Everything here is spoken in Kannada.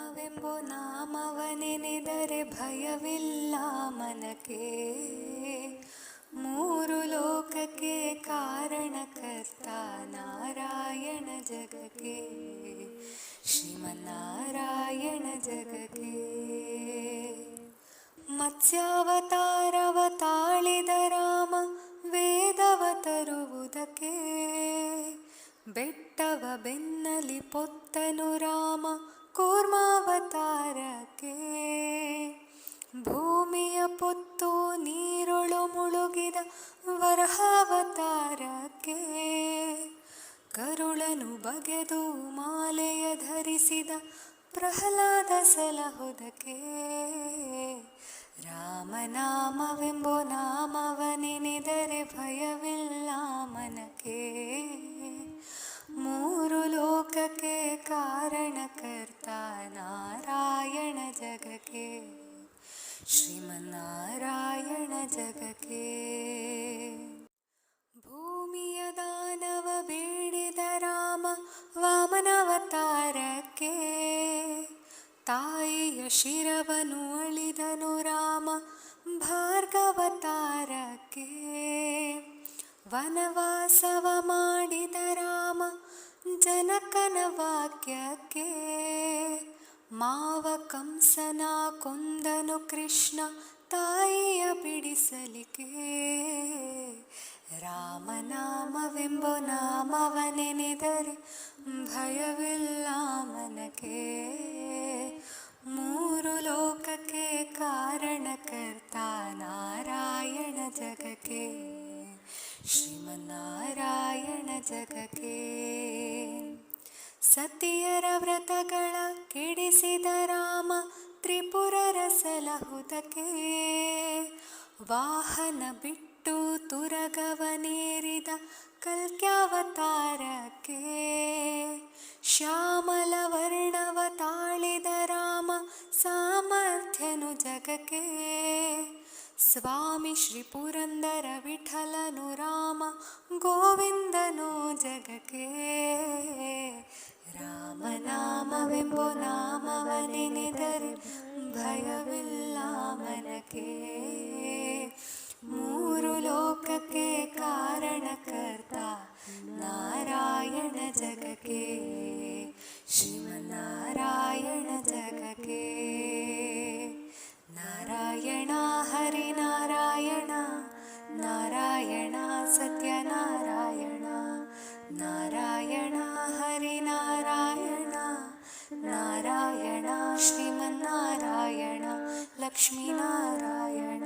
ರಾಮವೆಂಬೋ ನಾಮವನೆನೆದರೆ ಭಯವಿಲ್ಲ ಮನಕ್ಕೆ. ಮೂರು ಲೋಕಕ್ಕೆ ಕಾರಣಕರ್ತ ನಾರಾಯಣ ಜಗಕ್ಕೆ, ಶ್ರೀಮನ್ನಾರಾಯಣ ಜಗಕ್ಕೆ. ಮತ್ಸ್ಯಾವತಾರವ ತಾಳಿದ ರಾಮ ವೇದವ ತರುವುದಕ್ಕೆ, ಬೆಟ್ಟವ ಬೆನ್ನಲಿ ಪೊತ್ತನು ರಾಮ ಕೂರ್ಮಾವತಾರಕ್ಕೆ. ಭೂಮಿಯ ಪೊತ್ತು ನೀರೊಳು ಮುಳುಗಿದ ವರಹಾವತಾರಕ್ಕೆ, ಕರುಳನು ಬಗೆದು ಮಾಲೆಯ ಧರಿಸಿದ ಪ್ರಹ್ಲಾದ ಸಲಹುದಕ್ಕೆ. ರಾಮನಾಮವೆಂಬೋ ನಾಮವನೆನೆದರೆ ಭಯವಿಲ್ಲ ಮನಕ್ಕೆ. ಮೂರು ಲೋಕಕ್ಕೆ ಕಾರಣಕರ್ತ ನಾರಾಯಣ ಜಗಕ್ಕೆ, ಶ್ರೀಮನ್ನಾರಾಯಣ ಜಗಕ್ಕೆ. ಭೂಮಿಯ ದಾನವ ಬೇಡಿದ ರಾಮ ವಾಮನಾವತಾರಕ್ಕೆ, ತಾಯಿಯ ಶಿರವನು ಅಳಿದನು ರಾಮ ಭಾರ್ಗವತಾರಕ್ಕೆ. ವನವಾಸವ ಮಾಡಿದ ರಾಮ ಜನಕನ ವಾಕ್ಯಕ್ಕೆ, ಮಾವ ಕಂಸನ ಕೊಂದನು ಕೃಷ್ಣ ತಾಯಿಯ ಬಿಡಿಸಲಿಕ್ಕೆ. ರಾಮನಾಮವೆಂಬೋ ನಾಮವನೆನೆದರೆ ಭಯವಿಲ್ಲ ಮನಕ್ಕೆ. ಮೂರು ಲೋಕಕ್ಕೆ ಕಾರಣಕರ್ತ ನಾರಾಯಣ ಜಗಕ್ಕೆ, ಶ್ರೀಮನ್ನಾರಾಯಣ ಜಗಕ್ಕೆ. ಸತಿಯರ ವ್ರತಗಳ ಕೆಡಿಸಿದ ರಾಮ ತ್ರಿಪುರರ ಸಲಹುದಕ್ಕೆ, ವಾಹನ ಬಿಟ್ಟು ತುರಗವನೇರಿದ ಕಲ್ಕ್ಯಾವತಾರಕ್ಕೆ. ಶ್ಯಾಮಲ ವರ್ಣವ ತಾಳಿದ ರಾಮ ಸಾಮರ್ಥ್ಯನು ಜಗಕ್ಕೆ, ಸ್ವಾಮಿ ಶ್ರೀ ಪುರಂದರ ವಿಠಲನು ರಾಮ ಗೋವಿಂದನು ಜಗಕ್ಕೆ. ರಾಮನಾಮವೆಂಬೋ ನಾಮವನೆನೆದರೆ ಭಯವಿಲ್ಲ ಮನಕ್ಕೆ. ಮೂರು ಲೋಕಕ್ಕೆ ಕಾರಣಕರ್ತ ನಾರಾಯಣ ಜಗಕ್ಕೆ, ಶ್ರೀಮನ್ನಾರಾಯಣ ಜಗಕ್ಕೆ. ನಾರಾಯಣ ಹರಿನಾರಾಯಣ, ನಾರಾಯಣ ಸತ್ಯನಾರಾಯಣ, ನಾರಾಯಣ ಹರಿನಾರಾಯಣ, ನಾರಾಯಣ ಶ್ರೀಮನ್ನಾರಾಯಣ ಲಕ್ಷ್ಮೀನಾರಾಯಣ.